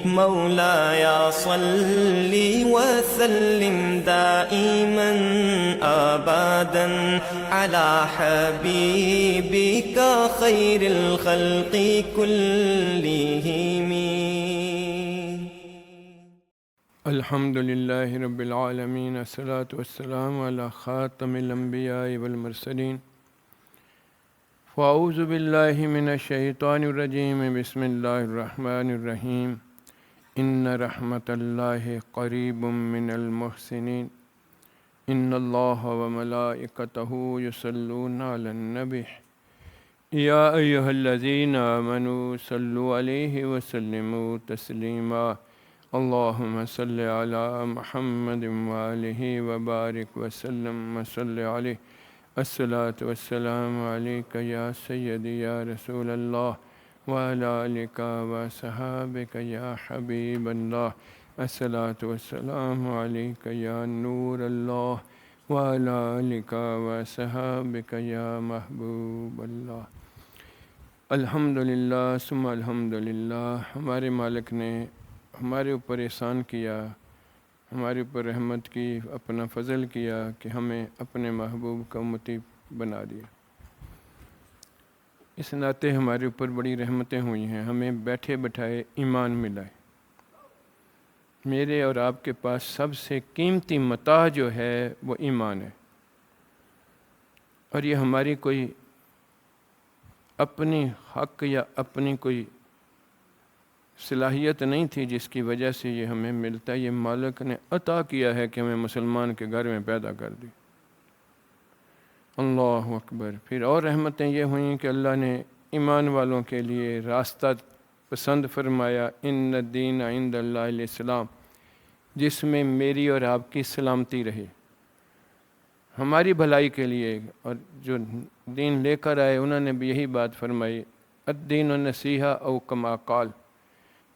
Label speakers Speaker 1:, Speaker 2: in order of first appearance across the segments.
Speaker 1: مولاي صل وسلم دائما أبدا على حبيبك خير الخلق كلهم.
Speaker 2: الحمد لله رب العالمين، الصلاة والسلام على خاتم الأنبياء والمرسلين. فأعوذ بالله من الشيطان الرجيم. بسم الله الرحمن الرحيم. إن رحمة الله قريب من المحسنين. إن الله وملائكته يصلون على النبي يا أيها الذين آمنوا صلوا عليه وسلموا تسليما. اللهم صل على محمد وآله وبارك وسلم وصل عليه. الصلاة والسلام عليك يا سيدي يا رسول الله وعلى آلك وصحابك يا حبيب الله. الصلاة والسلام عليك يا نور الله وعلى آلك وصحابك يا محبوب الله. الحمدللہ ثم الحمدللہ. ہمارے مالک نے ہمارے اوپر احسان کیا، ہمارے اوپر رحمت کی، اپنا فضل کیا کہ ہمیں اپنے محبوب کا امتی بنا دیا. اس ناطے ہمارے اوپر بڑی رحمتیں ہوئی ہیں. ہمیں بیٹھے بٹھائے ایمان ملا ہے. میرے اور آپ کے پاس سب سے قیمتی متاع جو ہے وہ ایمان ہے، اور یہ ہماری کوئی اپنی حق یا اپنی کوئی صلاحیت نہیں تھی جس کی وجہ سے یہ ہمیں ملتا ہے. یہ مالک نے عطا کیا ہے کہ ہمیں مسلمان کے گھر میں پیدا کر دی. اللہ اکبر. پھر اور رحمتیں یہ ہوئیں کہ اللہ نے ایمان والوں کے لیے راستہ پسند فرمایا. ان الدین عند اللہ الاسلام، جس میں میری اور آپ کی سلامتی رہے، ہماری بھلائی کے لیے. اور جو دین لے کر آئے انہوں نے بھی یہی بات فرمائی، الدین النصیحہ او کما قال،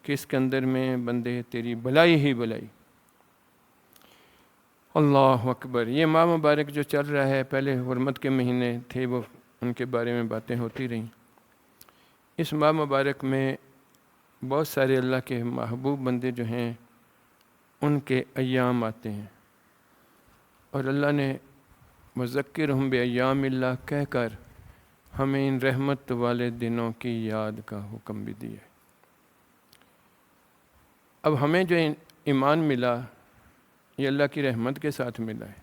Speaker 2: کہ اس کے اندر میں بندے تیری بھلائی ہی بھلائی. اللہ اکبر. یہ ماہ مبارک جو چل رہا ہے، پہلے حرمت کے مہینے تھے، وہ ان کے بارے میں باتیں ہوتی رہیں. اس ماہ مبارک میں بہت سارے اللہ کے محبوب بندے جو ہیں ان کے ایام آتے ہیں، اور اللہ نے مذکرہم بایام اللہ کہہ کر ہمیں ان رحمت والے دنوں کی یاد کا حکم بھی دیا ہے. اب ہمیں جو ایمان ملا یہ اللہ کی رحمت کے ساتھ ملا ہے.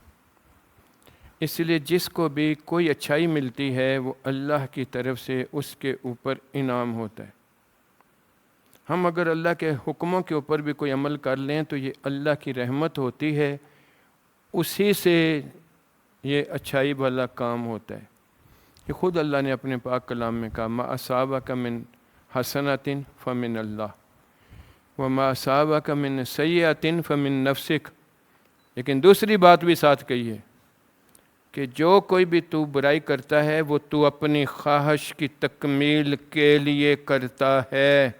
Speaker 2: اس لیے جس کو بھی کوئی اچھائی ملتی ہے وہ اللہ کی طرف سے اس کے اوپر انعام ہوتا ہے. ہم اگر اللہ کے حکموں کے اوپر بھی کوئی عمل کر لیں تو یہ اللہ کی رحمت ہوتی ہے، اسی سے یہ اچھائی والا کام ہوتا ہے. کہ خود اللہ نے اپنے پاک کلام میں کہا، ما اصابک من حسنۃ فمن اللہ وما اصابک من سیئۃ فمن نفسک. لیکن دوسری بات بھی ساتھ کہی ہے کہ جو کوئی بھی تو برائی کرتا ہے وہ تو اپنی خواہش کی تکمیل کے لیے کرتا ہے.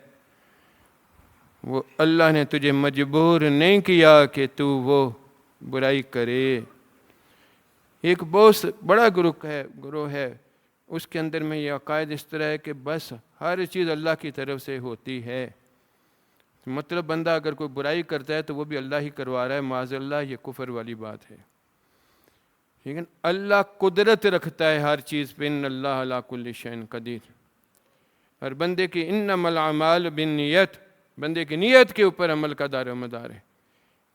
Speaker 2: وہ اللہ نے تجھے مجبور نہیں کیا کہ تو وہ برائی کرے. ایک بہت بڑا گروہ ہے، اس کے اندر میں یہ عقائد اس طرح ہے کہ بس ہر چیز اللہ کی طرف سے ہوتی ہے. مطلب بندہ اگر کوئی برائی کرتا ہے تو وہ بھی اللہ ہی کروا رہا ہے. معاذ اللہ، یہ کفر والی بات ہے. لیکن اللہ قدرت رکھتا ہے ہر چیز پہ. ان اللہ علی کل شیء قدیر. اور بندے کی انما الاعمال بالنیت، بندے کی نیت کے اوپر عمل کا دار و مدار ہے.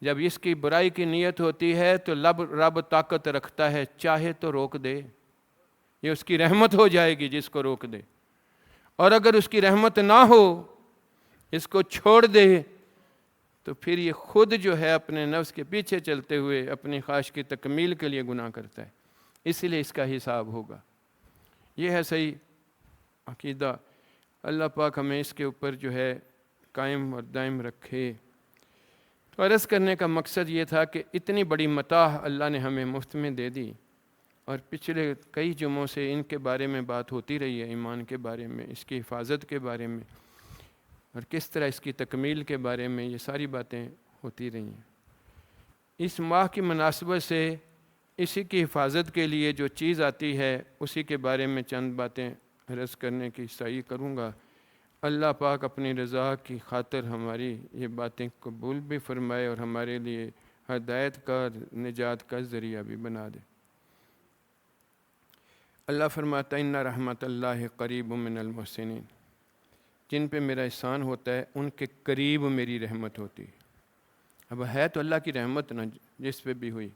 Speaker 2: جب اس کی برائی کی نیت ہوتی ہے تو رب طاقت رکھتا ہے، چاہے تو روک دے. یہ اس کی رحمت ہو جائے گی جس کو روک دے. اور اگر اس کی رحمت نہ ہو، اس کو چھوڑ دے، تو پھر یہ خود جو ہے اپنے نفس کے پیچھے چلتے ہوئے اپنی خواہش کی تکمیل کے لیے گناہ کرتا ہے. اس لیے اس کا حساب ہوگا. یہ ہے صحیح عقیدہ. اللہ پاک ہمیں اس کے اوپر جو ہے قائم اور دائم رکھے. تو عرض کرنے کا مقصد یہ تھا کہ اتنی بڑی متاع اللہ نے ہمیں مفت میں دے دی، اور پچھلے کئی جمعوں سے ان کے بارے میں بات ہوتی رہی ہے، ایمان کے بارے میں، اس کی حفاظت کے بارے میں، اور کس طرح اس کی تکمیل کے بارے میں یہ ساری باتیں ہوتی رہی ہیں. اس ماہ کی مناسبت سے اسی کی حفاظت کے لیے جو چیز آتی ہے اسی کے بارے میں چند باتیں عرض کرنے کی سعی کروں گا. اللہ پاک اپنی رضا کی خاطر ہماری یہ باتیں قبول بھی فرمائے اور ہمارے لیے ہدایت کا نجات کا ذریعہ بھی بنا دے۔ اللہ فرماتا ہے ان رحمت اللہ قریب من المحسنین، جن پہ میرا احسان ہوتا ہے ان کے قریب میری رحمت ہوتی ہے۔ اب ہے تو اللہ کی رحمت نہ جس پہ بھی ہوئی،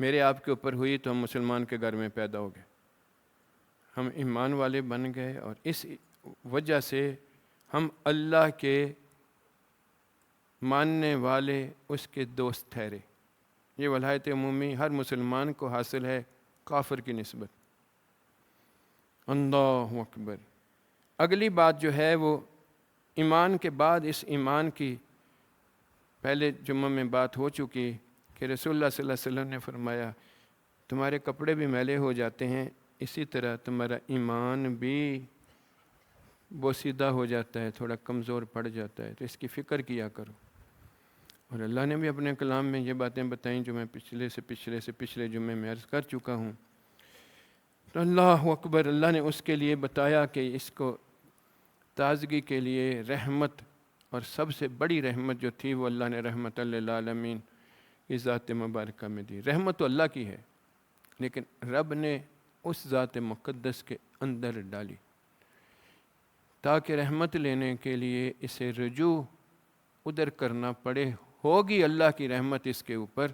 Speaker 2: میرے آپ کے اوپر ہوئی تو ہم مسلمان کے گھر میں پیدا ہو گئے، ہم ایمان والے بن گئے، اور اس وجہ سے ہم اللہ کے ماننے والے اس کے دوست ٹھہرے۔ یہ ولایت عمومی ہر مسلمان کو حاصل ہے کافر کی نسبت۔ اللہ اکبر۔ اگلی بات جو ہے وہ ایمان کے بعد، اس ایمان کی پہلے جمعہ میں بات ہو چکی کہ رسول اللہ صلی اللہ علیہ وسلم نے فرمایا تمہارے کپڑے بھی میلے ہو جاتے ہیں، اسی طرح تمہارا ایمان بھی بوسیدہ ہو جاتا ہے، تھوڑا کمزور پڑ جاتا ہے، تو اس کی فکر کیا کرو۔ اور اللہ نے بھی اپنے کلام میں یہ باتیں بتائیں جو میں پچھلے جمعے میں عرض کر چکا ہوں۔ تو اللہ اکبر، اللہ نے اس کے لیے بتایا کہ اس کو تازگی کے لیے رحمت، اور سب سے بڑی رحمت جو تھی وہ اللہ نے رحمت للعالمین کی ذات مبارکہ میں دی۔ رحمت تو اللہ کی ہے، لیکن رب نے اس ذات مقدس کے اندر ڈالی تاکہ رحمت لینے کے لیے اسے رجوع ادھر کرنا پڑے۔ ہوگی اللہ کی رحمت اس کے اوپر،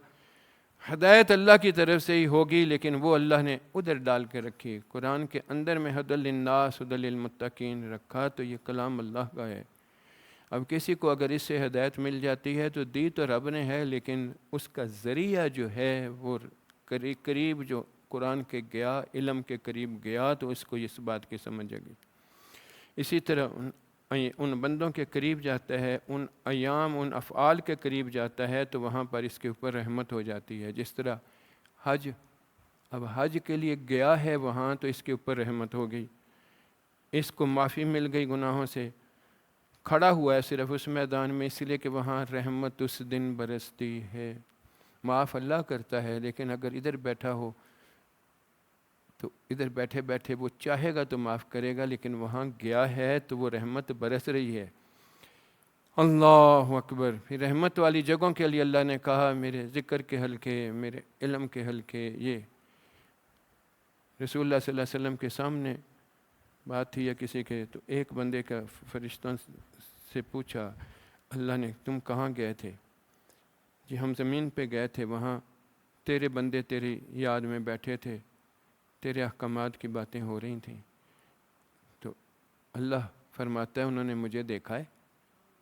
Speaker 2: ہدایت اللہ کی طرف سے ہی ہوگی، لیکن وہ اللہ نے ادھر ڈال کے رکھی۔ قرآن کے اندر میں ہدی للناس ہدی للمتقین رکھا، تو یہ کلام اللہ کا ہے۔ اب کسی کو اگر اس سے ہدایت مل جاتی ہے تو دی تو رب نے ہے، لیکن اس کا ذریعہ جو ہے وہ قریب جو قرآن کے گیا، علم کے قریب گیا، تو اس کو اس بات کی سمجھ آ گئی۔ اسی طرح ان بندوں کے قریب جاتا ہے، ان ایام، ان افعال کے قریب جاتا ہے، تو وہاں پر اس کے اوپر رحمت ہو جاتی ہے۔ جس طرح حج، اب حج کے لیے گیا ہے وہاں، تو اس کے اوپر رحمت ہو گئی، اس کو معافی مل گئی گناہوں سے۔ کھڑا ہوا ہے صرف اس میدان میں، اس لیے کہ وہاں رحمت اس دن برستی ہے۔ معاف اللہ کرتا ہے، لیکن اگر ادھر بیٹھا ہو تو ادھر بیٹھے بیٹھے وہ چاہے گا تو معاف کرے گا، لیکن وہاں گیا ہے تو وہ رحمت برس رہی ہے۔ اللہ اکبر۔ پھر رحمت والی جگہوں کے لیے اللہ نے کہا میرے ذکر کے حلقے، میرے علم کے حلقے، یہ رسول اللہ صلی اللہ علیہ وسلم کے سامنے بات تھی یا کسی کے، تو ایک بندے کا فرشتوں سے پوچھا اللہ نے تم کہاں گئے تھے؟ جی ہم زمین پہ گئے تھے، وہاں تیرے بندے تیری یاد میں بیٹھے تھے، تیرے احکامات کی باتیں ہو رہی تھیں۔ تو اللہ فرماتا ہے انہوں نے مجھے دیکھا ہے؟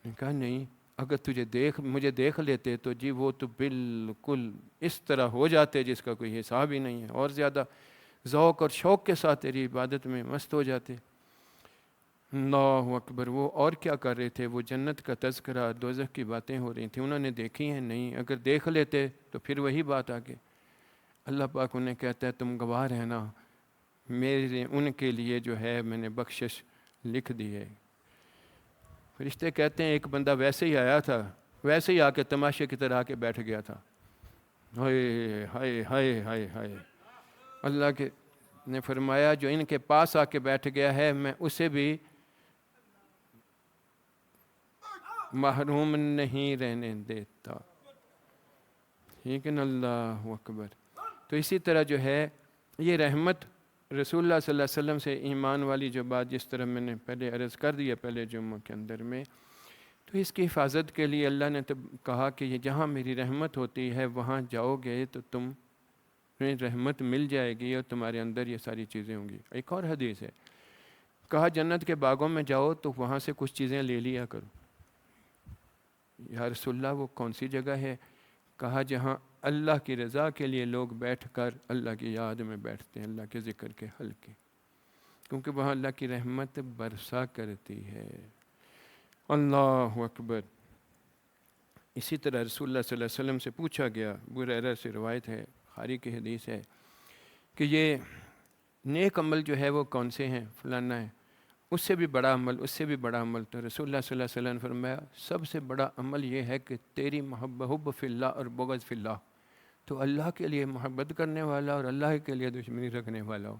Speaker 2: میں نے کہا نہیں، اگر مجھے دیکھ لیتے تو جی وہ تو بالکل اس طرح ہو جاتے جس کا کوئی حساب ہی نہیں ہے، اور زیادہ ذوق اور شوق کے ساتھ تیری عبادت میں مست ہو جاتے۔ اللہ اکبر۔ وہ اور کیا کر رہے تھے؟ وہ جنت کا تذکرہ، دوزخ کی باتیں ہو رہی تھیں، انہوں نے دیکھی ہیں نہیں، اگر دیکھ لیتے تو پھر وہی بات آگے۔ اللہ پاک انہیں کہتا ہے تم گواہ رہنا، میرے ان کے لیے جو ہے میں نے بخشش لکھ دی ہے۔ فرشتے کہتے ہیں ایک بندہ ویسے ہی آیا تھا، ویسے ہی آ کے تماشے کی طرح آ کے بیٹھ گیا تھا۔ ہائے ہائے ہائے ہائے ہائے۔ اللہ کے نے فرمایا جو ان کے پاس آ کے بیٹھ گیا ہے میں اسے بھی محروم نہیں رہنے دیتا۔ ٹھیک ہے نا؟ اللہ اکبر۔ تو اسی طرح جو ہے یہ رحمت رسول اللہ صلی اللہ علیہ وسلم سے ایمان والی جو بات جس طرح میں نے پہلے عرض کر دیا پہلے جمعہ کے اندر میں، تو اس کی حفاظت کے لیے اللہ نے تب کہا کہ یہ جہاں میری رحمت ہوتی ہے وہاں جاؤ گے تو تمہیں رحمت مل جائے گی اور تمہارے اندر یہ ساری چیزیں ہوں گی۔ ایک اور حدیث ہے، کہا جنت کے باغوں میں جاؤ تو وہاں سے کچھ چیزیں لے لیا کرو۔ یا رسول اللہ وہ کون سی جگہ ہے؟ کہا جہاں اللہ کی رضا کے لیے لوگ بیٹھ کر اللہ کی یاد میں بیٹھتے ہیں، اللہ کے ذکر کے حلقے، کیونکہ وہاں اللہ کی رحمت برسا کرتی ہے۔ اللہ اکبر۔ اسی طرح رسول اللہ صلی اللہ علیہ وسلم سے پوچھا گیا، ابو ہریرہ سے روایت ہے، بخاری کی حدیث ہے، کہ یہ نیک عمل جو ہے وہ کون سے ہیں؟ فلانا ہے، اس سے بھی بڑا عمل، اس سے بھی بڑا عمل۔ تو رسول اللہ صلی اللہ علیہ وسلم نے فرمایا سب سے بڑا عمل یہ ہے کہ تیری حب فی اللہ اور بغض فی اللہ، تو اللہ کے لیے محبت کرنے والا اور اللہ کے لیے دشمنی رکھنے والا ہو۔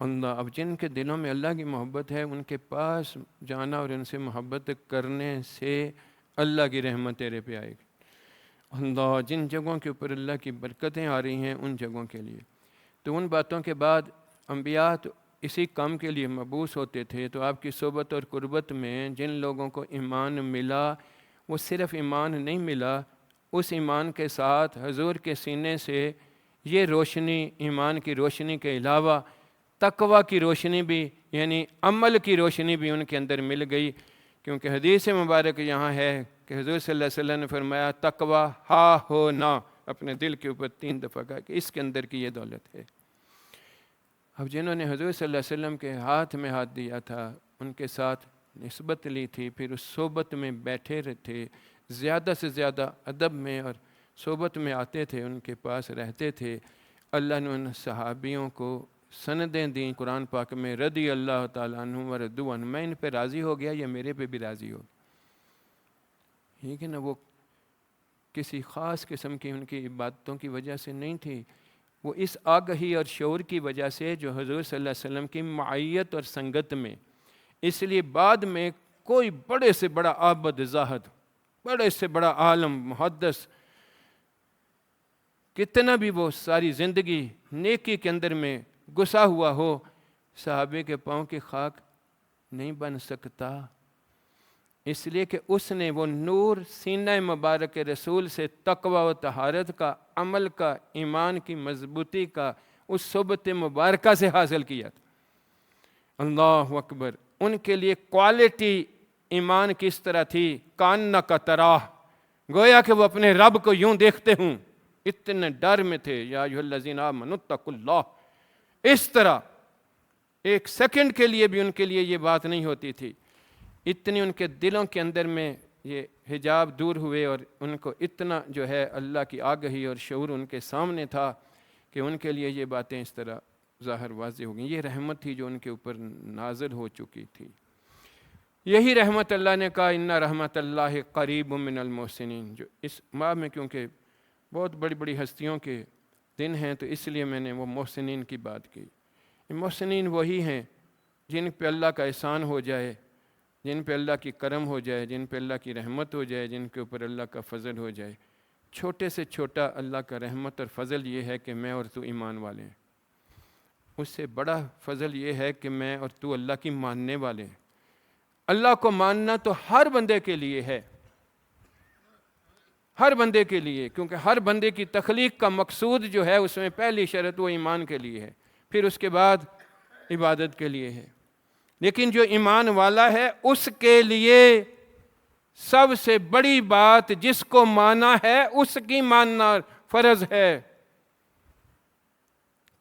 Speaker 2: اللہ، اب جن کے دلوں میں اللہ کی محبت ہے ان کے پاس جانا اور ان سے محبت کرنے سے اللہ کی رحمت تیرے پہ آئے گی۔ اللہ، جن جگہوں کے اوپر اللہ کی برکتیں آ رہی ہیں ان جگہوں کے لیے، تو ان باتوں کے بعد انبیاء تو اسی کام کے لیے مبعوث ہوتے تھے۔ تو آپ کی صحبت اور قربت میں جن لوگوں کو ایمان ملا، وہ صرف ایمان نہیں ملا، اس ایمان کے ساتھ حضور کے سینے سے یہ روشنی، ایمان کی روشنی کے علاوہ تقویٰ کی روشنی بھی، یعنی عمل کی روشنی بھی ان کے اندر مل گئی۔ کیونکہ حدیث مبارک یہاں ہے کہ حضور صلی اللہ علیہ وسلم نے فرمایا تقویٰ ہا ہو نا، اپنے دل کے اوپر 3 دفعہ کہا کہ اس کے اندر کی یہ دولت ہے۔ اب جنہوں نے حضور صلی اللہ علیہ وسلم کے ہاتھ میں ہاتھ دیا تھا، ان کے ساتھ نسبت لی تھی، پھر اس صحبت میں بیٹھے تھے، زیادہ سے زیادہ ادب میں اور صحبت میں آتے تھے، ان کے پاس رہتے تھے، اللہ نے ان صحابیوں کو سندیں دیں قرآن پاک میں، رضی اللہ تعالیٰ عنہ و رضوا عنہ، میں ان پہ راضی ہو گیا، یہ میرے پہ بھی راضی ہو گیا۔ ٹھیک ہے نا، وہ کسی خاص قسم کی ان کی عبادتوں کی وجہ سے نہیں تھی، وہ اس آگہی اور شعور کی وجہ سے جو حضور صلی اللہ علیہ وسلم کی معیت اور سنگت میں، اس لیے بعد میں کوئی بڑے سے بڑا عابد زاہد، بڑے سے عالم عالم محدث، کتنا بھی وہ ساری زندگی نیکی کے اندر میں گھسا ہوا ہو، صحابے کے پاؤں کی خاک نہیں بن سکتا، اس لیے کہ اس نے وہ نور سینہ مبارک رسول سے تقوی و طہارت کا، عمل کا، ایمان کی مضبوطی کا، اس صحبت مبارکہ سے حاصل کیا تھا۔ اللہ اکبر، ان کے لیے کوالٹی ایمان کس طرح تھی، کانک تراہ، گویا کہ وہ اپنے رب کو یوں دیکھتے ہوں، اتنے ڈر میں تھے، یا ایھا الذین آمنوا اتقوا اللہ، اس طرح ایک سیکنڈ کے لیے بھی ان کے لیے یہ بات نہیں ہوتی تھی، اتنی ان کے دلوں کے اندر میں یہ حجاب دور ہوئے، اور ان کو اتنا جو ہے اللہ کی آگہی اور شعور ان کے سامنے تھا کہ ان کے لیے یہ باتیں اس طرح ظاہر واضح ہو گئیں۔ یہ رحمت تھی جو ان کے اوپر نازل ہو چکی تھی۔ یہی رحمت اللہ نے کہا ان رحمت اللہ قریب من المحسنین، جو اس ماہ میں کیونکہ بہت بڑی بڑی ہستیوں کے دن ہیں تو اس لیے میں نے وہ محسنین کی بات کی۔ محسنین وہی ہیں جن پہ اللہ کا احسان ہو جائے، جن پہ اللہ کی کرم ہو جائے، جن پہ اللہ کی رحمت ہو جائے، جن کے اوپر اللہ کا فضل ہو جائے۔ چھوٹے سے چھوٹا اللہ کا رحمت اور فضل یہ ہے کہ میں اور تو ایمان والے ہیں، اس سے بڑا فضل یہ ہے کہ میں اور تو اللہ کی ماننے والے ہیں۔ اللہ کو ماننا تو ہر بندے کے لیے ہے، ہر بندے کے لیے، کیونکہ ہر بندے کی تخلیق کا مقصود جو ہے اس میں پہلی شرط وہ ایمان کے لیے ہے، پھر اس کے بعد عبادت کے لیے ہے۔ لیکن جو ایمان والا ہے اس کے لیے سب سے بڑی بات جس کو مانا ہے اس کی ماننا فرض ہے۔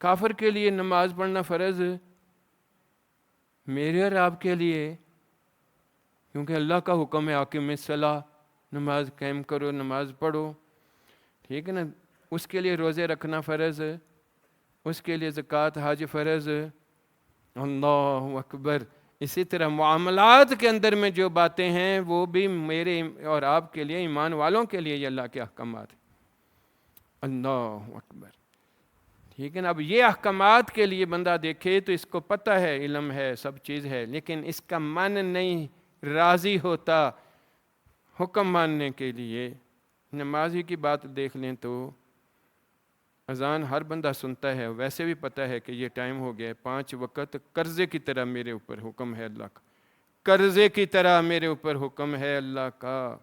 Speaker 2: کافر کے لیے نماز پڑھنا فرض، میرے اور آپ کے لیے، کیونکہ اللہ کا حکم ہے اقیم الصلاۃ، نماز قائم کرو، نماز پڑھو، ٹھیک ہے نا، اس کے لیے روزے رکھنا فرض، اس کے لیے زکوٰۃ حج فرض۔ اللہ اکبر۔ اسی طرح معاملات کے اندر میں جو باتیں ہیں وہ بھی میرے اور آپ کے لیے، ایمان والوں کے لیے یہ اللہ کے احکامات ہیں۔ اللہ اکبر، ٹھیک ہے نا۔ اب یہ احکامات کے لیے بندہ دیکھے تو اس کو پتہ ہے، علم ہے، سب چیز ہے، لیکن اس کا من نہیں راضی ہوتا حکم ماننے کے لیے۔ نمازی کی بات دیکھ لیں تو اذان ہر بندہ سنتا ہے، ویسے بھی پتہ ہے کہ یہ ٹائم ہو گیا ہے، 5 وقت قرضے کی طرح میرے اوپر حکم ہے اللہ کا، قرضے کی طرح میرے اوپر حکم ہے اللہ کا،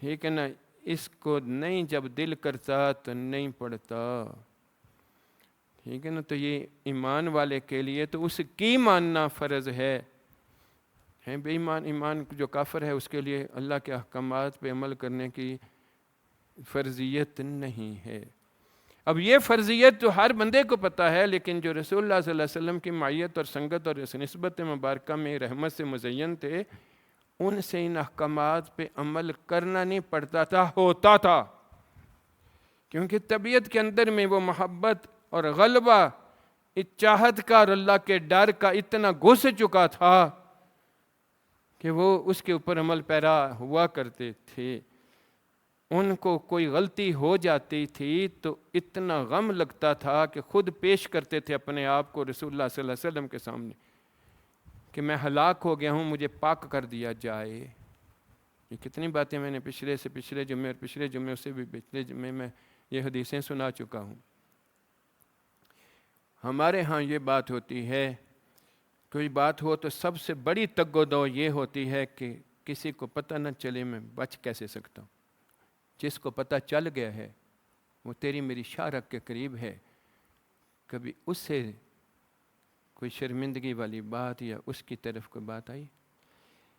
Speaker 2: ٹھیک ہے نا۔ اس کو نہیں جب دل کرتا تو نہیں پڑھتا، ٹھیک ہے نا۔ تو یہ ایمان والے کے لیے تو اس کی ماننا فرض ہے۔ بے ایمان، ایمان جو کافر ہے اس کے لیے اللہ کے احکامات پہ عمل کرنے کی فرضیت نہیں ہے۔ اب یہ فرضیت تو ہر بندے کو پتہ ہے، لیکن جو رسول اللہ صلی اللہ علیہ وسلم کی معیت اور سنگت اور اس نسبت مبارکہ میں رحمت سے مزین تھے، ان سے ان احکامات پہ عمل کرنا نہیں پڑتا تھا، ہوتا تھا، کیونکہ طبیعت کے اندر میں وہ محبت اور غلبہ چاہت کا اور اللہ کے ڈر کا اتنا گھس چکا تھا کہ وہ اس کے اوپر عمل پیرا ہوا کرتے تھے۔ ان کو کوئی غلطی ہو جاتی تھی تو اتنا غم لگتا تھا کہ خود پیش کرتے تھے اپنے آپ کو رسول اللہ صلی اللہ علیہ وسلم کے سامنے کہ میں ہلاک ہو گیا ہوں، مجھے پاک کر دیا جائے۔ یہ کتنی باتیں میں نے پچھلے جمعے اور پچھلے جمعے سے بھی پچھلے جمعے میں یہ حدیثیں سنا چکا ہوں۔ ہمارے ہاں یہ بات ہوتی ہے، کوئی بات ہو تو سب سے بڑی تگ و دو یہ ہوتی ہے کہ کسی کو پتہ نہ چلے میں بچ کیسے سکتا ہوں۔ جس کو پتہ چل گیا ہے وہ تیری میری شارک کے قریب ہے، کبھی اس سے کوئی شرمندگی والی بات یا اس کی طرف کوئی بات آئی؟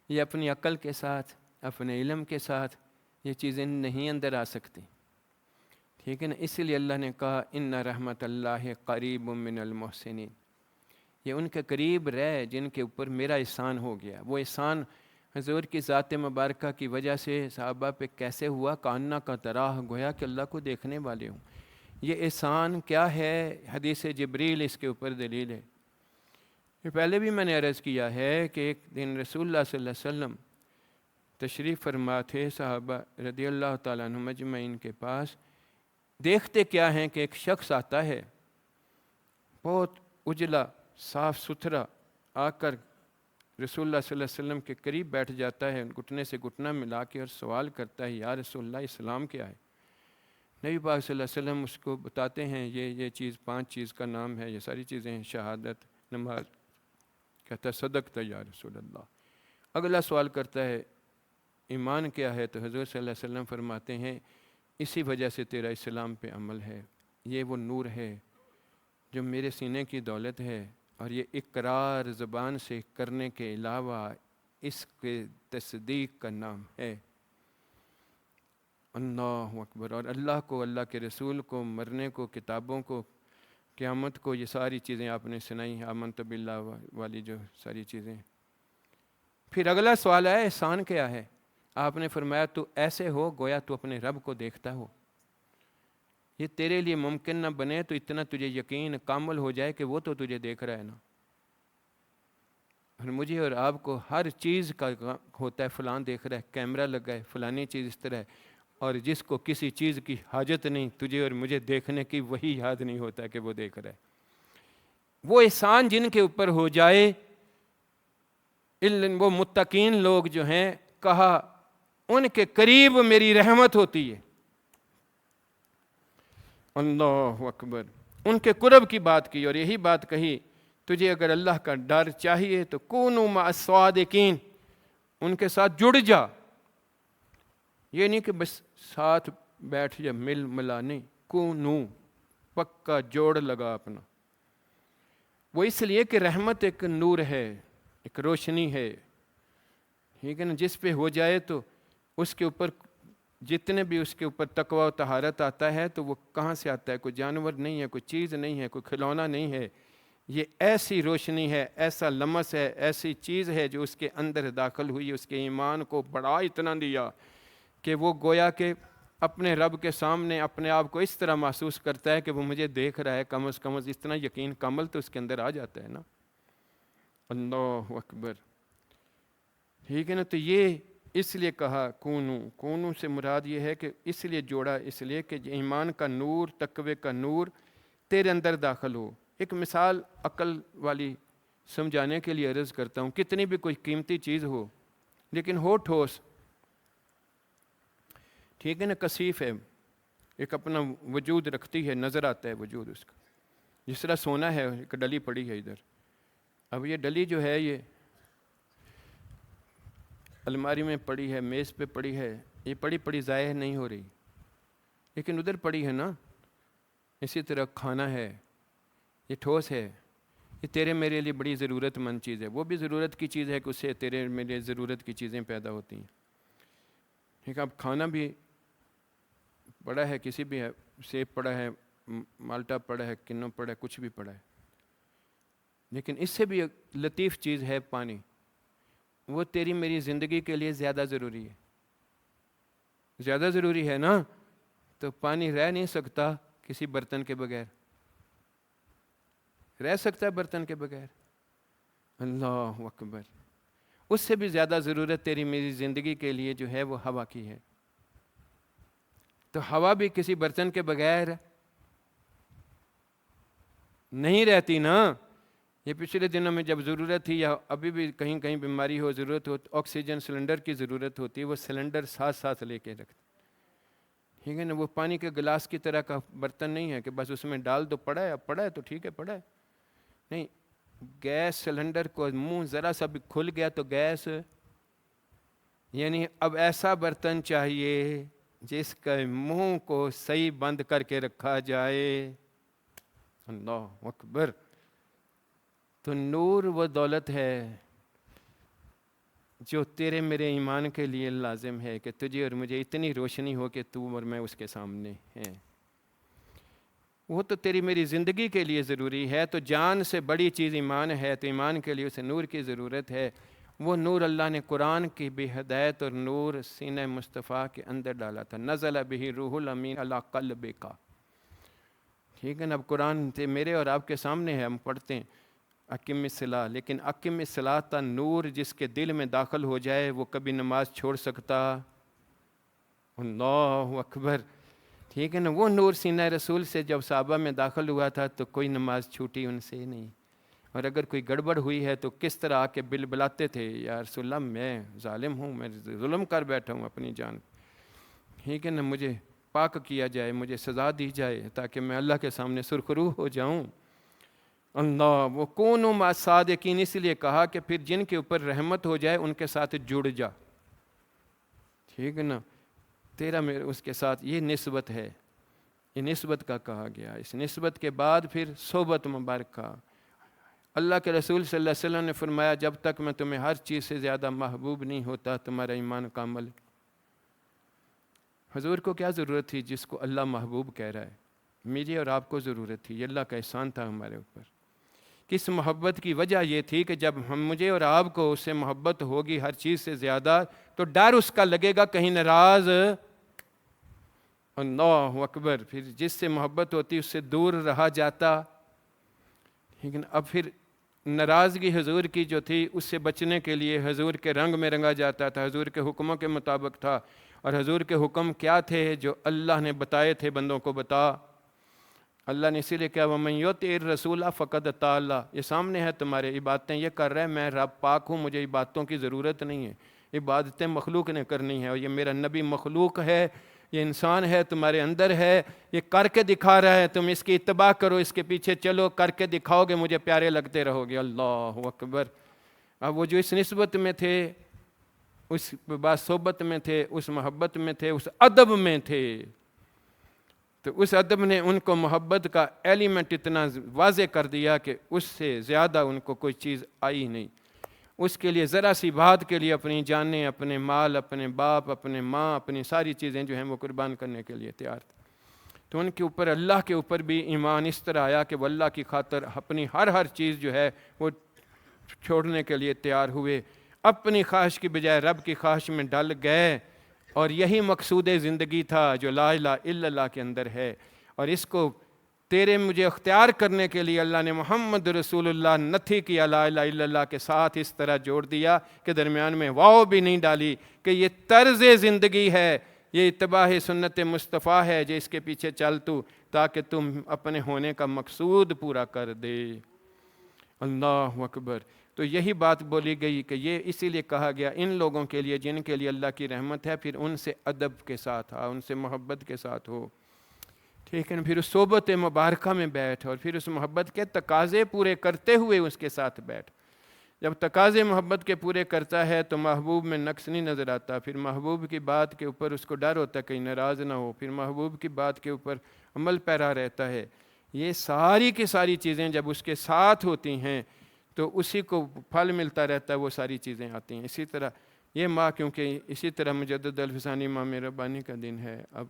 Speaker 2: یہ اپنی عقل کے ساتھ، اپنے علم کے ساتھ یہ چیزیں نہیں اندر آ سکتی، ٹھیک ہے نا؟ اس لیے اللہ نے کہا ان رحمت اللہ قریب من المحسنین، یہ ان کے قریب رہ جن کے اوپر میرا احسان ہو گیا۔ وہ احسان حضور کی ذات مبارکہ کی وجہ سے صحابہ پہ کیسے ہوا؟ کاننا کا طرح، گویا کہ اللہ کو دیکھنے والے ہوں۔ یہ احسان کیا ہے؟ حدیث جبریل اس کے اوپر دلیل ہے۔ یہ پہلے بھی میں نے عرض کیا ہے کہ ایک دن رسول اللہ صلی اللہ علیہ وسلم تشریف فرما تھے، صحابہ رضی اللہ تعالیٰ عنہ مجمعین کے پاس، دیکھتے کیا ہیں کہ ایک شخص آتا ہے بہت اجلا صاف ستھرا، آ کر رسول اللہ صلی اللہ علیہ وسلم کے قریب بیٹھ جاتا ہے، گھٹنے سے گھٹنا ملا کے اور سوال کرتا ہے یا رسول اللہ اسلام کیا ہے؟ نبی پاک صلی اللہ علیہ وسلم اس کو بتاتے ہیں یہ چیز 5 چیز کا نام ہے، یہ ساری چیزیں ہیں، شہادت، نماز۔ کہتا ہے صدقت یا رسول اللہ۔ اگلا سوال کرتا ہے ایمان کیا ہے؟ تو حضور صلی اللہ علیہ وسلم فرماتے ہیں اسی وجہ سے تیرا اسلام پہ عمل ہے، یہ وہ نور ہے جو میرے سینے کی دولت ہے، اور یہ اقرار زبان سے کرنے کے علاوہ اس کے تصدیق کا نام ہے۔ اللہ اکبر۔ اور اللہ کو، اللہ کے رسول کو، مرنے کو، کتابوں کو، قیامت کو، یہ ساری چیزیں آپ نے سنائی، آمنت باللہ والی جو ساری چیزیں۔ پھر اگلا سوال ہے احسان کیا ہے؟ آپ نے فرمایا تو ایسے ہو گویا تو اپنے رب کو دیکھتا ہو۔ یہ تیرے لیے ممکن نہ بنے تو اتنا تجھے یقین کامل ہو جائے کہ وہ تو تجھے دیکھ رہا ہے نا۔ اور مجھے اور آپ کو ہر چیز کا ہوتا ہے، فلان دیکھ رہا ہے، کیمرہ لگا ہے، فلانی چیز اس طرح ہے، اور جس کو کسی چیز کی حاجت نہیں، تجھے اور مجھے دیکھنے کی، وہی یاد نہیں ہوتا کہ وہ دیکھ رہا ہے۔ وہ احسان جن کے اوپر ہو جائے، وہ متقین لوگ جو ہیں، کہا ان کے قریب میری رحمت ہوتی ہے۔ اللہ اکبر۔ ان کے قرب کی بات کی، اور یہی بات کہی تجھے اگر اللہ کا ڈر چاہیے تو کونوا مع الصادقین، ان کے ساتھ جڑ جا۔ یہ نہیں کہ بس ساتھ بیٹھ جا، مل ملا نہیں، کونو، پکا جوڑ لگا اپنا۔ وہ اس لیے کہ رحمت ایک نور ہے، ایک روشنی ہے، ٹھیک ہے نا؟ جس پہ ہو جائے تو اس کے اوپر جتنے بھی اس کے اوپر تقوی و طہارت آتا ہے تو وہ کہاں سے آتا ہے؟ کوئی جانور نہیں ہے، کوئی چیز نہیں ہے، کوئی کھلونا نہیں ہے، یہ ایسی روشنی ہے، ایسا لمس ہے، ایسی چیز ہے جو اس کے اندر داخل ہوئی، اس کے ایمان کو بڑھا اتنا دیا کہ وہ گویا کہ اپنے رب کے سامنے اپنے آپ کو اس طرح محسوس کرتا ہے کہ وہ مجھے دیکھ رہا ہے، کم از کم اتنا یقین کامل تو اس کے اندر آ جاتا ہے نا۔ اللہ اکبر، ٹھیک ہے نا؟ تو یہ اس لیے کہا کونو سے مراد یہ ہے کہ اس لیے جوڑا، اس لیے کہ ایمان کا نور، تقوی کا نور تیرے اندر داخل ہو۔ ایک مثال عقل والی سمجھانے کے لیے عرض کرتا ہوں، کتنی بھی کوئی قیمتی چیز ہو لیکن ہو ٹھوس، ٹھیک ہے نا، کثیف ہے، ایک اپنا وجود رکھتی ہے، نظر آتا ہے وجود اس کا، جس طرح سونا ہے، ایک ڈلی پڑی ہے ادھر، اب یہ ڈلی جو ہے یہ الماری میں پڑی ہے، میز پہ پڑی ہے، یہ پڑی ضائع نہیں ہو رہی، لیکن ادھر پڑی ہے نا۔ اسی طرح کھانا ہے، یہ ٹھوس ہے، یہ تیرے میرے لیے بڑی ضرورت مند چیز ہے، وہ بھی ضرورت کی چیز ہے کہ اس سے تیرے میرے ضرورت کی چیزیں پیدا ہوتی ہیں، ٹھیک ہے؟ اب کھانا بھی پڑا ہے، کسی بھی ہے، سیب پڑا ہے، مالٹا پڑا ہے، کنو پڑا ہے، کچھ بھی پڑا ہے، لیکن اس سے بھی ایک لطیف چیز ہے پانی، وہ تیری میری زندگی کے لیے زیادہ ضروری ہے، زیادہ ضروری ہے نا؟ تو پانی رہ نہیں سکتا کسی برتن کے بغیر، رہ سکتا ہے برتن کے بغیر؟ اللہ اکبر۔ اس سے بھی زیادہ ضرورت تیری میری زندگی کے لیے جو ہے وہ ہوا کی ہے، تو ہوا بھی کسی برتن کے بغیر نہیں رہتی نا. یہ پچھلے دنوں میں جب ضرورت تھی یا ابھی بھی کہیں کہیں بیماری ہو ضرورت ہو تو آکسیجن سلنڈر کی ضرورت ہوتی ہے, وہ سلنڈر ساتھ ساتھ لے کے رکھتے, ٹھیک ہے نا. وہ پانی کے گلاس کی طرح کا برتن نہیں ہے کہ بس اس میں ڈال دو, پڑا ہے اب پڑا ہے تو ٹھیک ہے پڑا ہے, نہیں. گیس سلنڈر کو منہ ذرا سا بھی کھل گیا تو گیس, یعنی اب ایسا برتن چاہیے جس کا منہ کو صحیح بند کر کے رکھا جائے. اللہ اکبر. تو نور وہ دولت ہے جو تیرے میرے ایمان کے لیے لازم ہے کہ تجھے اور مجھے اتنی روشنی ہو کہ تو اور میں اس کے سامنے ہیں. وہ تو تیری میری زندگی کے لیے ضروری ہے. تو جان سے بڑی چیز ایمان ہے, تو ایمان کے لیے اسے نور کی ضرورت ہے. وہ نور اللہ نے قرآن کی بھی ہدایت اور نور سینہ مصطفیٰ کے اندر ڈالا تھا. نزل بہ روح الامین علی قلبک, ٹھیک ہے نا. اب قرآن میرے اور آپ کے سامنے ہے, ہم پڑھتے ہیں اقم الصلاۃ, لیکن اقم الصلاۃ نور جس کے دل میں داخل ہو جائے وہ کبھی نماز چھوڑ سکتا؟ اللہ اکبر, ٹھیک ہے نا. وہ نور سینہ رسول سے جب صحابہ میں داخل ہوا تھا تو کوئی نماز چھوٹی ان سے نہیں, اور اگر کوئی گڑبڑ ہوئی ہے تو کس طرح آ کے بلبلاتے تھے, یا رسول اللہ میں ظالم ہوں, میں ظلم کر بیٹھا ہوں اپنی جان, ٹھیک ہے نا, مجھے پاک کیا جائے, مجھے سزا دی جائے تاکہ میں اللہ کے سامنے سرخرو ہو جاؤں. اللہ, وہ کونوا مع الصادقین, اس لیے کہا کہ پھر جن کے اوپر رحمت ہو جائے ان کے ساتھ جڑ جا, ٹھیک ہے نا. تیرا میرا اس کے ساتھ یہ نسبت ہے, یہ نسبت کا کہا گیا. اس نسبت کے بعد پھر صحبت مبارکہ. اللہ کے رسول صلی اللہ علیہ وسلم نے فرمایا جب تک میں تمہیں ہر چیز سے زیادہ محبوب نہیں ہوتا تمہارا ایمان کامل. حضور کو کیا ضرورت تھی جس کو اللہ محبوب کہہ رہا ہے؟ مجھے اور آپ کو ضرورت تھی, یہ اللہ کا احسان تھا ہمارے اوپر. کس محبت کی وجہ یہ تھی کہ جب مجھے اور آپ کو اس سے محبت ہوگی ہر چیز سے زیادہ, تو ڈر اس کا لگے گا کہیں ناراض. اللہ اکبر. پھر جس سے محبت ہوتی اس سے دور رہا جاتا, لیکن اب پھر ناراضگی حضور کی جو تھی اس سے بچنے کے لیے حضور کے رنگ میں رنگا جاتا تھا, حضور کے حکموں کے مطابق تھا. اور حضور کے حکم کیا تھے جو اللہ نے بتائے تھے بندوں کو بتا. اللہ نے اسی لیے کہا وَمَن يُطِعِ الرَّسُولَ فَقَدْ اطاع اللَّهَ, یہ سامنے ہے تمہارے, عبادتیں یہ کر رہے ہیں, میں رب پاک ہوں, مجھے عبادتوں کی ضرورت نہیں ہے, عبادتیں مخلوق نے کرنی ہے, اور یہ میرا نبی مخلوق ہے, یہ انسان ہے تمہارے اندر ہے, یہ کر کے دکھا رہا ہے, تم اس کی اتباع کرو, اس کے پیچھے چلو, کر کے دکھاؤ گے مجھے پیارے لگتے رہو گے. اللہ اکبر. اب وہ جو اس نسبت میں تھے, اس بات صحبت میں تھے, اس محبت میں تھے, اس ادب میں تھے, تو اس ادب نے ان کو محبت کا ایلیمنٹ اتنا واضح کر دیا کہ اس سے زیادہ ان کو کوئی چیز آئی نہیں. اس کے لیے ذرا سی بات کے لیے اپنی جانیں, اپنے مال, اپنے باپ, اپنے ماں, اپنی ساری چیزیں جو ہیں وہ قربان کرنے کے لیے تیار تھے. تو ان کے اوپر اللہ کے اوپر بھی ایمان اس طرح آیا کہ وہ اللہ کی خاطر اپنی ہر چیز جو ہے وہ چھوڑنے کے لیے تیار ہوئے, اپنی خواہش کی بجائے رب کی خواہش میں ڈل گئے. اور یہی مقصود زندگی تھا جو لا الہ الا اللہ کے اندر ہے, اور اس کو تیرے مجھے اختیار کرنے کے لیے اللہ نے محمد رسول اللہ نتھی کیا لا الہ الا اللہ کے ساتھ اس طرح جوڑ دیا کہ درمیان میں واو بھی نہیں ڈالی کہ یہ طرز زندگی ہے, یہ اتباع سنت مصطفیٰ ہے, جو اس کے پیچھے چل تو تاکہ تم اپنے ہونے کا مقصود پورا کر دے. اللہ اکبر. تو یہی بات بولی گئی کہ یہ اسی لیے کہا گیا ان لوگوں کے لیے جن کے لیے اللہ کی رحمت ہے, پھر ان سے ادب کے ساتھ ان سے محبت کے ساتھ ہو, ٹھیک ہے نا. پھر اس صحبت مبارکہ میں بیٹھ, اور پھر اس محبت کے تقاضے پورے کرتے ہوئے اس کے ساتھ بیٹھ. جب تقاضے محبت کے پورے کرتا ہے تو محبوب میں نقص نہیں نظر آتا. پھر محبوب کی بات کے اوپر اس کو ڈر ہوتا ہے کہیں ناراض نہ ہو, پھر محبوب کی بات کے اوپر عمل پیرا رہتا ہے. یہ ساری کی ساری چیزیں جب اس کے ساتھ ہوتی ہیں تو اسی کو پھل ملتا رہتا ہے, وہ ساری چیزیں آتی ہیں. اسی طرح یہ ماہ, کیونکہ اسی طرح مجدد الفسانی ماہ ربانی کا دن ہے, اب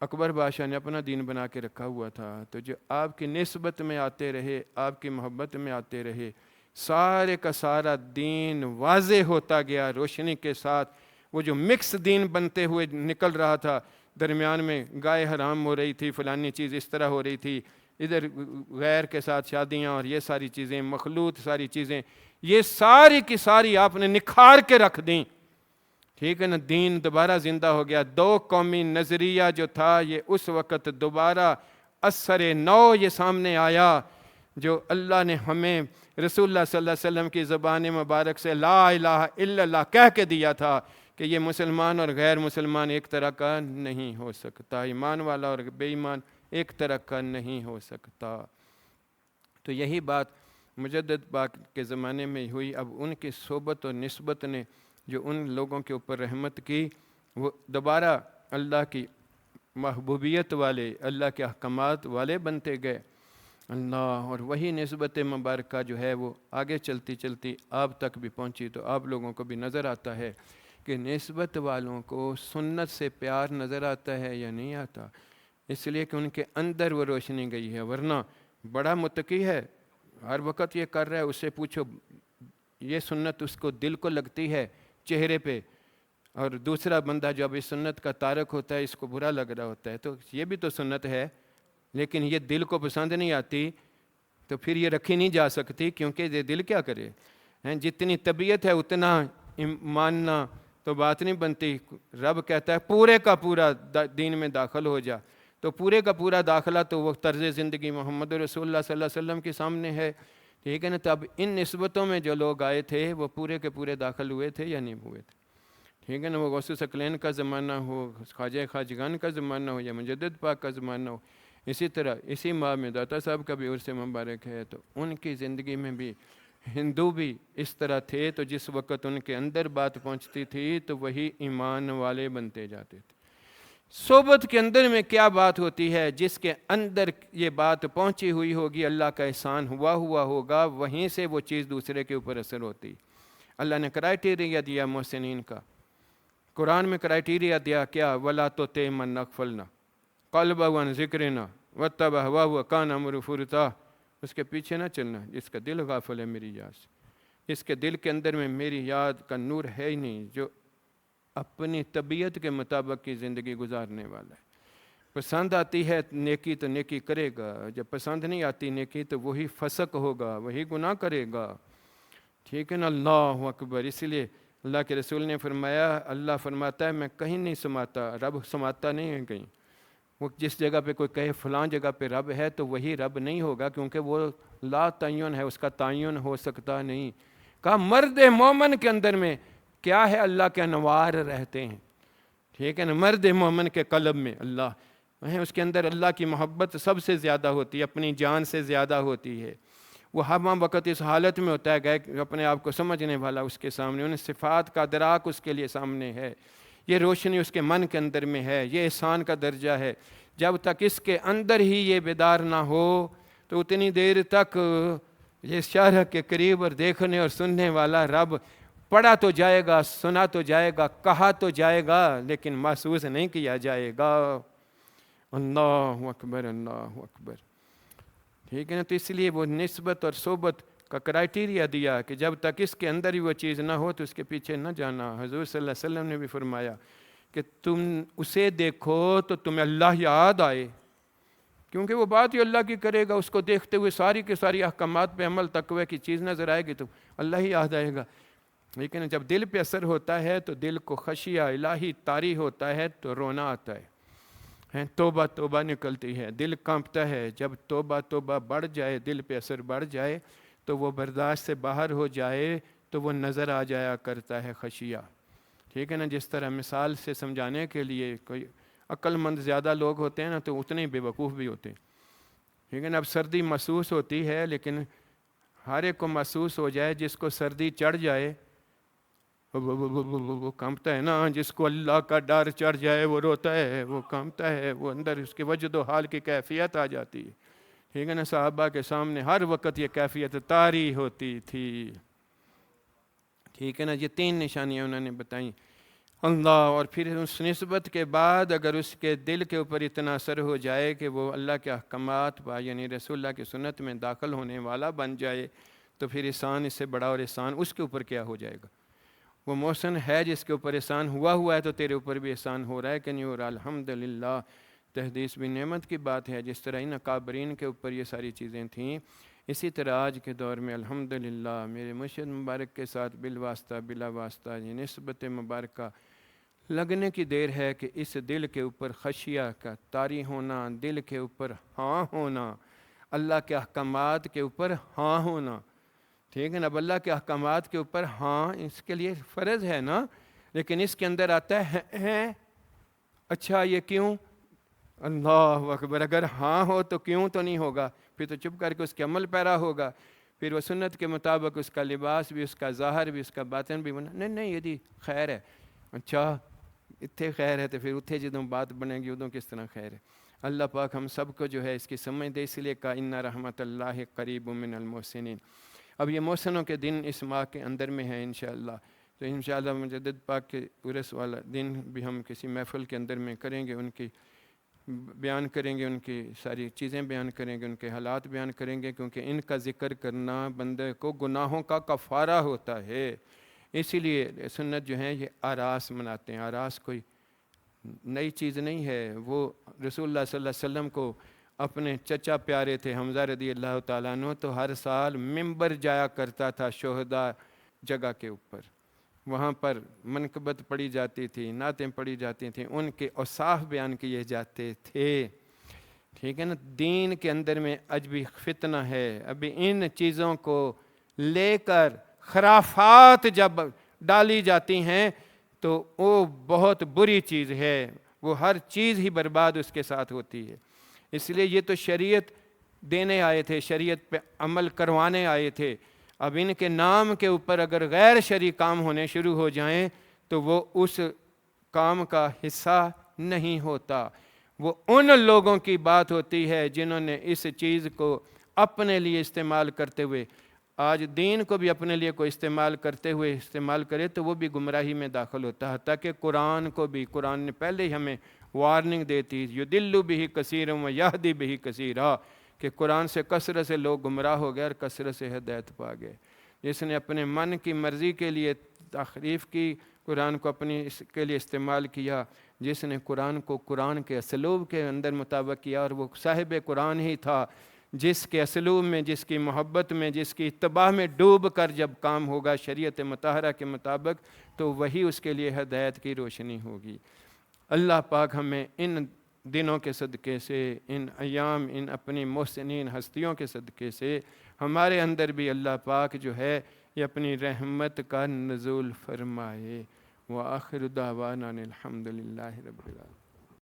Speaker 2: اکبر بادشاہ نے اپنا دین بنا کے رکھا ہوا تھا, تو جو آپ کی نسبت میں آتے رہے, آپ کی محبت میں آتے رہے, سارے کا سارا دین واضح ہوتا گیا روشنی کے ساتھ. وہ جو مکس دین بنتے ہوئے نکل رہا تھا, درمیان میں گائے حرام ہو رہی تھی, فلانی چیز اس طرح ہو رہی تھی, ادھر غیر کے ساتھ شادیاں اور یہ ساری چیزیں مخلوط ساری چیزیں, یہ ساری کی ساری آپ نے نکھار کے رکھ دیں. ٹھیک ہے نا، دین دوبارہ زندہ ہو گیا. دو قومی نظریہ جو تھا یہ اس وقت دوبارہ اثر نو یہ سامنے آیا، جو اللہ نے ہمیں رسول اللہ صلی اللہ علیہ وسلم کی زبان مبارک سے لا الہ الا اللہ کہہ کے دیا تھا کہ یہ مسلمان اور غیر مسلمان ایک طرح کا نہیں ہو سکتا، ایمان والا اور بے ایمان ایک طرح کا نہیں ہو سکتا. تو یہی بات مجدد پاک کے زمانے میں ہوئی. اب ان کی صحبت اور نسبت نے جو ان لوگوں کے اوپر رحمت کی، وہ دوبارہ اللہ کی محبوبیت والے، اللہ کے احکامات والے بنتے گئے. اللہ، اور وہی نسبت مبارکہ جو ہے وہ آگے چلتی چلتی آپ تک بھی پہنچی. تو آپ لوگوں کو بھی نظر آتا ہے کہ نسبت والوں کو سنت سے پیار نظر آتا ہے یا نہیں آتا، اس لیے کہ ان کے اندر وہ روشنی گئی ہے. ورنہ بڑا متقی ہے، ہر وقت یہ کر رہا ہے، اس سے پوچھو یہ سنت اس کو دل کو لگتی ہے چہرے پہ، اور دوسرا بندہ جب اس سنت کا تارک ہوتا ہے اس کو برا لگ رہا ہوتا ہے، تو یہ بھی تو سنت ہے لیکن یہ دل کو پسند نہیں آتی، تو پھر یہ رکھی نہیں جا سکتی، کیونکہ یہ دل کیا کرے. جتنی طبیعت ہے اتنا ماننا تو بات نہیں بنتی. رب کہتا ہے پورے کا پورا دین میں داخل ہو جا، تو پورے کا پورا داخلہ تو وہ طرز زندگی محمد رسول اللہ صلی اللہ علیہ وسلم کے سامنے ہے. ٹھیک ہے نا. تو اب ان نسبتوں میں جو لوگ آئے تھے وہ پورے کے پورے داخل ہوئے تھے یا نہیں ہوئے تھے. ٹھیک ہے نا. وہ غوث ثقلین کا زمانہ ہو، خواجہ خواجگان کا زمانہ ہو، یا مجدد پاک کا زمانہ ہو. اسی طرح اسی ماہ میں داتا صاحب کا بھی عرس مبارک ہے. تو ان کی زندگی میں بھی ہندو بھی اس طرح تھے، تو جس وقت ان کے اندر بات پہنچتی تھی تو وہی ایمان والے بنتے جاتے تھے. صحبت کے اندر میں کیا بات ہوتی ہے؟ جس کے اندر یہ بات پہنچی ہوئی ہوگی، اللہ کا احسان ہوا ہوگا، وہیں سے وہ چیز دوسرے کے اوپر اثر ہوتی. اللہ نے کرائٹیریا دیا محسنین کا، قرآن میں کرائٹیریا دیا کیا؟ وَلَا تُطِعْ نَغْفَلْنَا قَلْبَهُ عَنْ ذِكْرِنَا وَاتَّبَعَ هَوَاهُ وَكَانَ أَمْرُهُ فُرُطًا. اس کے پیچھے نہ چلنا جس کا دل غافل ہے میری یاد سے، جس کے دل کے اندر میں میری یاد کا نور ہے ہی نہیں، جو اپنی طبیعت کے مطابق کی زندگی گزارنے والا ہے. پسند آتی ہے نیکی تو نیکی کرے گا، جب پسند نہیں آتی نیکی تو وہی فسق ہوگا، وہی گناہ کرے گا. ٹھیک ہے نا. اللہ اکبر. اسی لیے اللہ کے رسول نے فرمایا، اللہ فرماتا ہے میں کہیں نہیں سماتا، رب سماتا نہیں ہے کہیں. وہ جس جگہ پہ کوئی کہے فلاں جگہ پہ رب ہے تو وہی رب نہیں ہوگا، کیونکہ وہ لا تعین ہے، اس کا تعین ہو سکتا نہیں. کہا مرد مومن کے اندر میں کیا ہے؟ اللہ کے انوار رہتے ہیں. ٹھیک ہے نا. مرد مومن کے قلب میں اللہ ہے، اس کے اندر اللہ کی محبت سب سے زیادہ ہوتی ہے، اپنی جان سے زیادہ ہوتی ہے. وہ ہر وقت اس حالت میں ہوتا ہے کہ اپنے آپ کو سمجھنے والا اس کے سامنے، ان صفات کا ادراک اس کے لیے سامنے ہے، یہ روشنی اس کے من کے اندر میں ہے، یہ احسان کا درجہ ہے. جب تک اس کے اندر ہی یہ بیدار نہ ہو تو اتنی دیر تک یہ شرح کے قریب اور دیکھنے اور سننے والا رب پڑھا تو جائے گا، سنا تو جائے گا، کہا تو جائے گا، لیکن محسوس نہیں کیا جائے گا. اللہ اکبر، اللہ اکبر. ٹھیک ہے نا. تو اس لیے وہ نسبت اور صحبت کا کرائٹیریا دیا کہ جب تک اس کے اندر ہی وہ چیز نہ ہو تو اس کے پیچھے نہ جانا. حضور صلی اللہ علیہ وسلم نے بھی فرمایا کہ تم اسے دیکھو تو تمہیں اللہ یاد آئے، کیونکہ وہ بات ہی اللہ کی کرے گا. اس کو دیکھتے ہوئے ساری کے ساری احکامات پہ عمل تقوی کی چیز نظر آئے گی تو اللہ ہی یاد آئے گا. لیکن جب دل پہ اثر ہوتا ہے تو دل کو خشیہ الہی طاری ہوتا ہے تو رونا آتا ہے، توبہ توبہ نکلتی ہے، دل کانپتا ہے. جب توبہ بڑھ جائے، دل پہ اثر بڑھ جائے تو وہ برداشت سے باہر ہو جائے تو وہ نظر آ جایا کرتا ہے خشیہ. ٹھیک ہے نا. جس طرح مثال سے سمجھانے کے لیے کوئی عقل مند زیادہ لوگ ہوتے ہیں نا تو اتنے ہی بے وقوف بھی ہوتے ہیں. ٹھیک ہے نا. اب سردی محسوس ہوتی ہے لیکن ہر ایک کو محسوس ہو جائے. جس کو سردی چڑھ جائے وہ کانپتا ہے نا، جس کو اللہ کا ڈر چڑھ جائے وہ روتا ہے، وہ کانپتا ہے، وہ اندر اس کے وجد و حال کی کیفیت آ جاتی ہے. ٹھیک ہے نا. صحابہ کے سامنے ہر وقت یہ کیفیت طاری ہوتی تھی. ٹھیک ہے نا. یہ 3 نشانیاں انہوں نے بتائیں. اللہ. اور پھر اس نسبت کے بعد اگر اس کے دل کے اوپر اتنا اثر ہو جائے کہ وہ اللہ کے احکامات پا یعنی رسول اللہ کی سنت میں داخل ہونے والا بن جائے تو پھر احسان اس سے بڑا اور احسان اس کے اوپر کیا ہو جائے گا. وہ محسن ہے جس کے اوپر احسان ہوا ہے تو تیرے اوپر بھی احسان ہو رہا ہے کہ نہیں ہو رہا. الحمدللہ. تحدیث بھی نعمت کی بات ہے. جس طرح ان اکابرین کے اوپر یہ ساری چیزیں تھیں، اسی طرح آج کے دور میں الحمدللہ میرے مرشد مبارک کے ساتھ بالواسطہ بلا واسطہ یہ نسبت مبارکہ لگنے کی دیر ہے کہ اس دل کے اوپر خشیہ کا طاری ہونا، دل کے اوپر ہاں ہونا، اللہ کے احکامات کے اوپر ہاں ہونا، ٹھیک ہے نا؟ اب اللہ کے احکامات کے اوپر ہاں اس کے لیے فرض ہے نا، لیکن اس کے اندر آتا ہے اچھا یہ کیوں؟ اللہ اکبر، اگر ہاں ہو تو کیوں تو نہیں ہوگا، پھر تو چپ کر کے اس کے عمل پیرا ہوگا، پھر وہ سنت کے مطابق اس کا لباس بھی، اس کا ظاہر بھی، اس کا باطن بھی بنا، نہیں یہ دی خیر ہے، اچھا اتنے خیر ہے تو پھر اتنے جدوں بات بنے گی ادوں کس طرح خیر ہے۔ اللہ پاک ہم سب کو جو ہے اس کی سمجھ دے، اس لیے کہا ان رحمت اللہ قریب من المحسنین۔ اب یہ محسنوں کے دن اس ماہ کے اندر میں ہیں انشاءاللہ، تو انشاءاللہ مجدد پاک کے عرس والا دن بھی ہم کسی محفل کے اندر میں کریں گے، ان کی بیان کریں گے، ان کی ساری چیزیں بیان کریں گے، ان کے حالات بیان کریں گے، کیونکہ ان کا ذکر کرنا بندے کو گناہوں کا کفارہ ہوتا ہے۔ اسی لیے سنت جو ہیں یہ آراس مناتے ہیں۔ آراس کوئی نئی چیز نہیں ہے، وہ رسول اللہ صلی اللہ علیہ وسلم کو اپنے چچا پیارے تھے حمزہ رضی اللہ تعالیٰ عنہ، تو ہر سال منبر جایا کرتا تھا شہداء جگہ کے اوپر، وہاں پر منقبت پڑھی جاتی تھی، نعتیں پڑھی جاتی تھیں، ان کے اوصاف بیان کیے جاتے تھے، ٹھیک ہے نا؟ دین کے اندر میں عجبی فتنہ ہے، ابھی ان چیزوں کو لے کر خرافات جب ڈالی جاتی ہیں تو وہ بہت بری چیز ہے، وہ ہر چیز ہی برباد اس کے ساتھ ہوتی ہے۔ اس لیے یہ تو شریعت دینے آئے تھے، شریعت پہ عمل کروانے آئے تھے، اب ان کے نام کے اوپر اگر غیر شرعی کام ہونے شروع ہو جائیں تو وہ اس کام کا حصہ نہیں ہوتا، وہ ان لوگوں کی بات ہوتی ہے جنہوں نے اس چیز کو اپنے لیے استعمال کرتے ہوئے، آج دین کو بھی اپنے لیے کوئی استعمال کرتے ہوئے استعمال کرے تو وہ بھی گمراہی میں داخل ہوتا ہے، تاکہ قرآن کو بھی، قرآن نے پہلے ہی ہمیں وارننگ دیتی، یضل بہ کثیرا ویہدی بہ کثیرا، کہ قرآن سے کثرت سے لوگ گمراہ ہو گئے اور کثرت سے ہدایت پا گئے۔ جس نے اپنے من کی مرضی کے لیے تحریف کی، قرآن کو اپنی اس کے لیے استعمال کیا، جس نے قرآن کو قرآن کے اسلوب کے اندر مطابق کیا، اور وہ صاحب قرآن ہی تھا، جس کے اسلوب میں، جس کی محبت میں، جس کی اتباع میں ڈوب کر جب کام ہوگا شریعت مطہرہ کے مطابق تو وہی اس کے لیے ہدایت کی روشنی ہوگی۔ اللہ پاک ہمیں ان دنوں کے صدقے سے، ان ایام، ان اپنی محسنین ہستیوں کے صدقے سے ہمارے اندر بھی اللہ پاک جو ہے یہ اپنی رحمت کا نزول فرمائے۔ وآخر دعوانا الحمد للہ رب العالمین۔